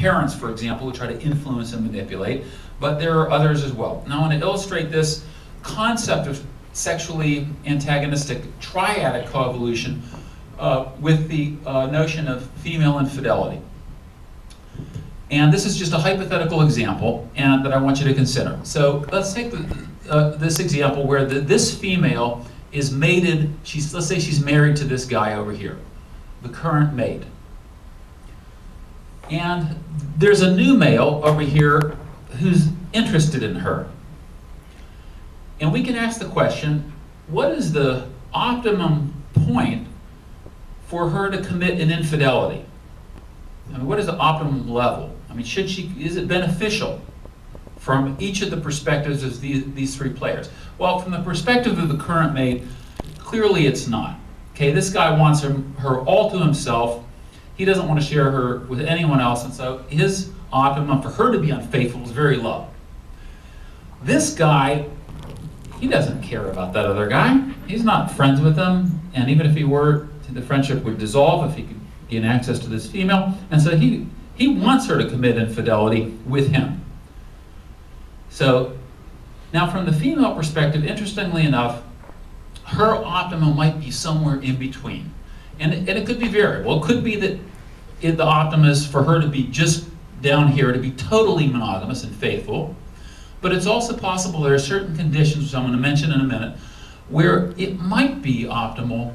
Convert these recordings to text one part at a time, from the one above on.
parents, for example, who try to influence and manipulate, but there are others as well. Now I want to illustrate this concept of sexually antagonistic triadic coevolution with the notion of female infidelity. And this is just a hypothetical example and that I want you to consider. So let's take this example where this female is mated, let's say she's married to this guy over here, the current mate. And there's a new male over here who's interested in her. And we can ask the question, what is the optimum point for her to commit an infidelity? I mean, what is the optimum level? I mean, is it beneficial from each of the perspectives of these three players? Well, from the perspective of the current mate, clearly it's not. Okay, this guy wants her all to himself. He doesn't want to share her with anyone else, and so his optimum for her to be unfaithful is very low. This guy, he doesn't care about that other guy. He's not friends with him, and even if he were, the friendship would dissolve if he could gain access to this female, and so he wants her to commit infidelity with him. So now from the female perspective, interestingly enough, her optimum might be somewhere in between. And it could be variable. It could be that the optimum is for her to be just down here, to be totally monogamous and faithful. But it's also possible there are certain conditions, which I'm going to mention in a minute, where it might be optimal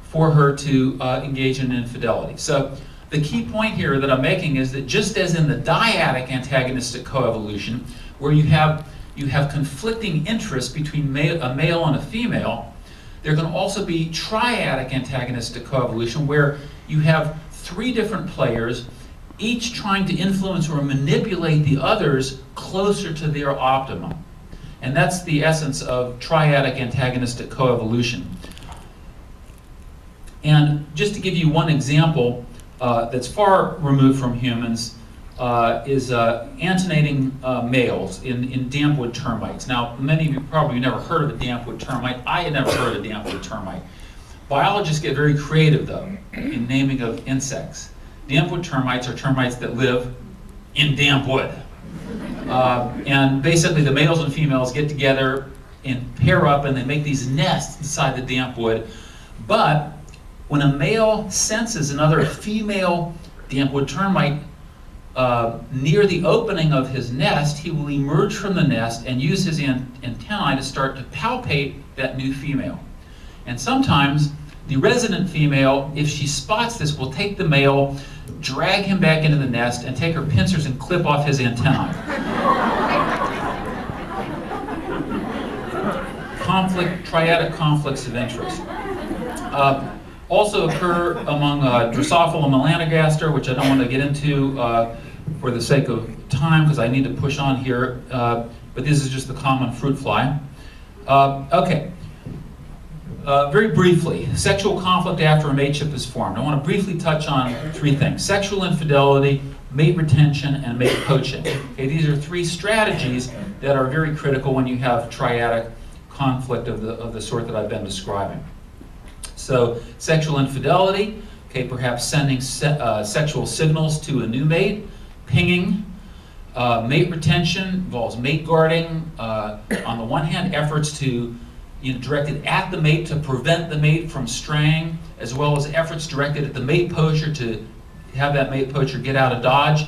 for her to engage in infidelity. So the key point here that I'm making is that just as in the dyadic antagonistic coevolution, where you have conflicting interests between a male and a female, there can also be triadic antagonistic coevolution, where you have three different players, each trying to influence or manipulate the others closer to their optimum. And that's the essence of triadic antagonistic coevolution. And just to give you one example that's far removed from humans, is antenating males in dampwood termites. Now, many of you probably never heard of a dampwood termite. I had never heard of a dampwood termite. Biologists get very creative, though, in naming of insects. Dampwood termites are termites that live in damp wood. And basically, the males and females get together and pair up, and they make these nests inside the damp wood. But when a male senses another female dampwood termite near the opening of his nest, he will emerge from the nest and use his antennae to start to palpate that new female. And sometimes the resident female, if she spots this, will take the male, drag him back into the nest, and take her pincers and clip off his antennae. Triadic conflicts of interest. Also occur among Drosophila melanogaster, which I don't want to get into for the sake of time, because I need to push on here, but this is just the common fruit fly. Okay, very briefly, sexual conflict after a mateship is formed. I want to briefly touch on three things: sexual infidelity, mate retention, and mate poaching. Okay, these are three strategies that are very critical when you have triadic conflict of the sort that I've been describing. So, sexual infidelity, okay, perhaps sending sexual signals to a new mate, pinging. Mate retention involves mate guarding. On the one hand, efforts to directed at the mate to prevent the mate from straying, as well as efforts directed at the mate poacher to have that mate poacher get out of dodge.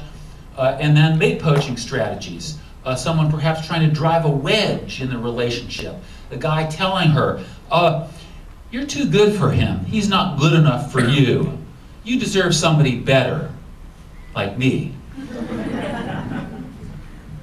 And then mate poaching strategies. Someone perhaps trying to drive a wedge in the relationship. The guy telling her, you're too good for him. He's not good enough for you. You deserve somebody better, like me.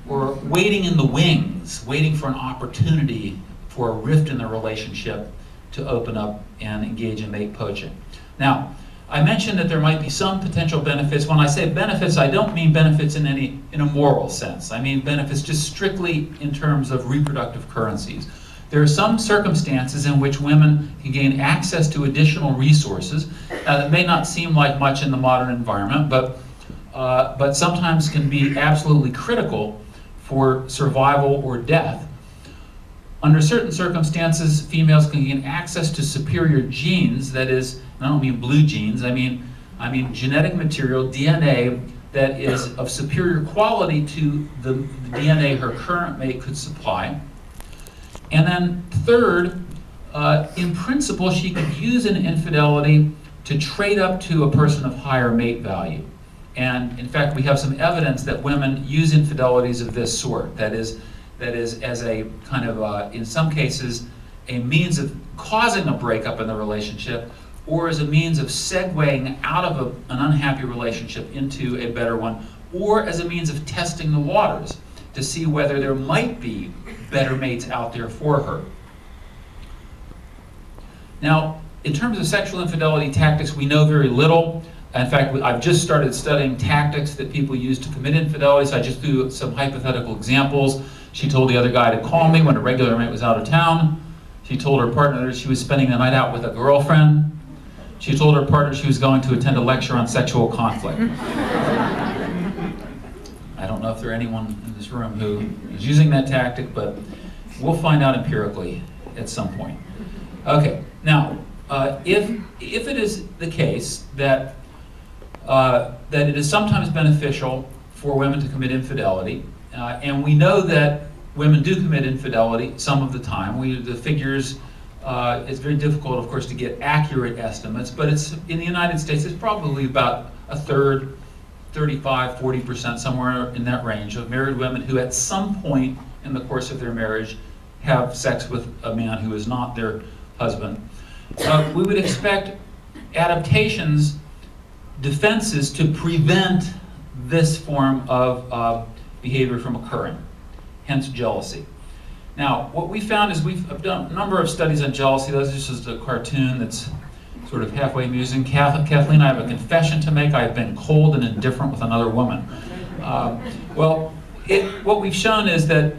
Or waiting in the wings, waiting for an opportunity for a rift in the relationship to open up and engage in mate poaching. Now, I mentioned that there might be some potential benefits. When I say benefits, I don't mean benefits in a moral sense. I mean benefits just strictly in terms of reproductive currencies. There are some circumstances in which women can gain access to additional resources that may not seem like much in the modern environment, but sometimes can be absolutely critical for survival or death. Under certain circumstances, females can gain access to superior genes, that is, I don't mean blue genes, I mean genetic material, DNA, that is of superior quality to the DNA her current mate could supply. And then third, in principle, she could use an infidelity to trade up to a person of higher mate value. And in fact, we have some evidence that women use infidelities of this sort. That is as a kind of, in some cases, a means of causing a breakup in the relationship, or as a means of segueing out of an unhappy relationship into a better one, or as a means of testing the waters to see whether there might be better mates out there for her. Now, in terms of sexual infidelity tactics, we know very little. In fact, I've just started studying tactics that people use to commit infidelity, so I just threw some hypothetical examples. She told the other guy to call me when a regular mate was out of town. She told her partner that she was spending the night out with a girlfriend. She told her partner she was going to attend a lecture on sexual conflict. I don't know if there anyone in this room who is using that tactic, but we'll find out empirically at some point. Okay, now, if it is the case that it is sometimes beneficial for women to commit infidelity, and we know that women do commit infidelity some of the time. The figures, it's very difficult, of course, to get accurate estimates, but it's in the United States, it's probably about a third, 35, 40%, somewhere in that range of married women who at some point in the course of their marriage have sex with a man who is not their husband. We would expect adaptations, defenses to prevent this form of behavior from occurring, hence jealousy. Now, what we found is we've done a number of studies on jealousy. This is just a cartoon that's sort of halfway amusing. Kathleen, I have a confession to make. I have been cold and indifferent with another woman. What we've shown is that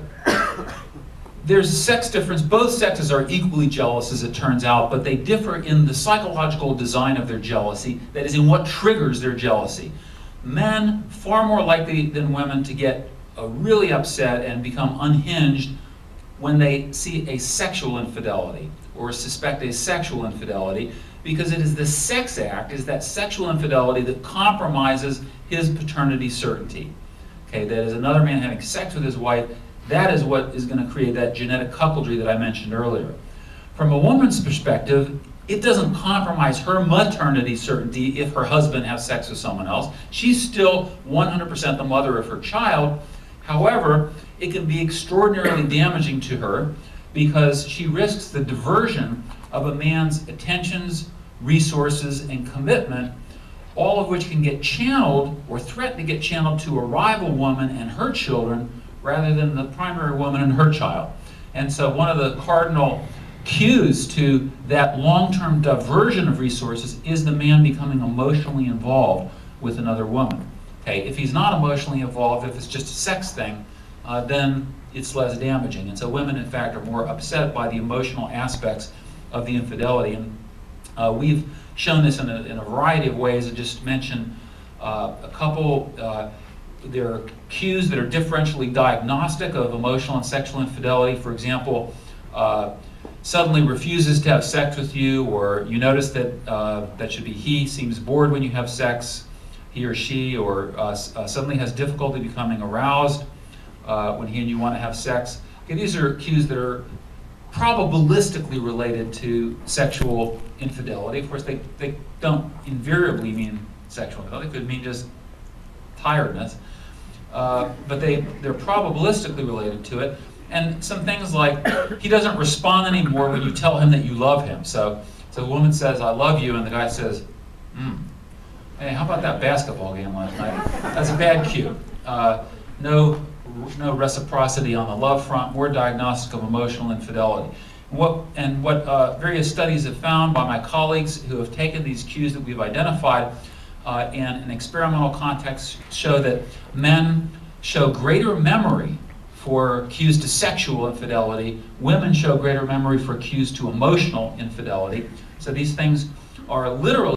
there's a sex difference. Both sexes are equally jealous, as it turns out, but they differ in the psychological design of their jealousy, that is, in what triggers their jealousy. Men, far more likely than women to get really upset and become unhinged when they see a sexual infidelity or suspect a sexual infidelity, because it is the sex act, is that sexual infidelity that compromises his paternity certainty. Okay, that is another man having sex with his wife. That is what is going to create that genetic cuckoldry that I mentioned earlier. From a woman's perspective, it doesn't compromise her maternity certainty if her husband has sex with someone else. She's still 100% the mother of her child. However, it can be extraordinarily damaging to her because she risks the diversion of a man's attentions, resources, and commitment, all of which can get channeled or threaten to get channeled to a rival woman and her children rather than the primary woman and her child. And so one of the cardinal cues to that long-term diversion of resources is the man becoming emotionally involved with another woman. Okay, if he's not emotionally involved, if it's just a sex thing, then it's less damaging. And so women, in fact, are more upset by the emotional aspects of the infidelity. And we've shown this in a variety of ways. I just mentioned a couple. There are cues that are differentially diagnostic of emotional and sexual infidelity. For example, suddenly refuses to have sex with you, or you notice that that should be he, seems bored when you have sex, he or she, or suddenly has difficulty becoming aroused when he and you want to have sex. Okay, these are cues that are probabilistically related to sexual infidelity. Of course, they don't invariably mean sexual infidelity. They could mean just tiredness. But they're probabilistically related to it. And some things like, he doesn't respond anymore when you tell him that you love him. So the woman says, I love you, and the guy says, hey, how about that basketball game last night? That's a bad cue. No reciprocity on the love front, more diagnostic of emotional infidelity. What various studies have found by my colleagues who have taken these cues that we've identified in an experimental context show that men show greater memory for cues to sexual infidelity. Women show greater memory for cues to emotional infidelity. So these things are literally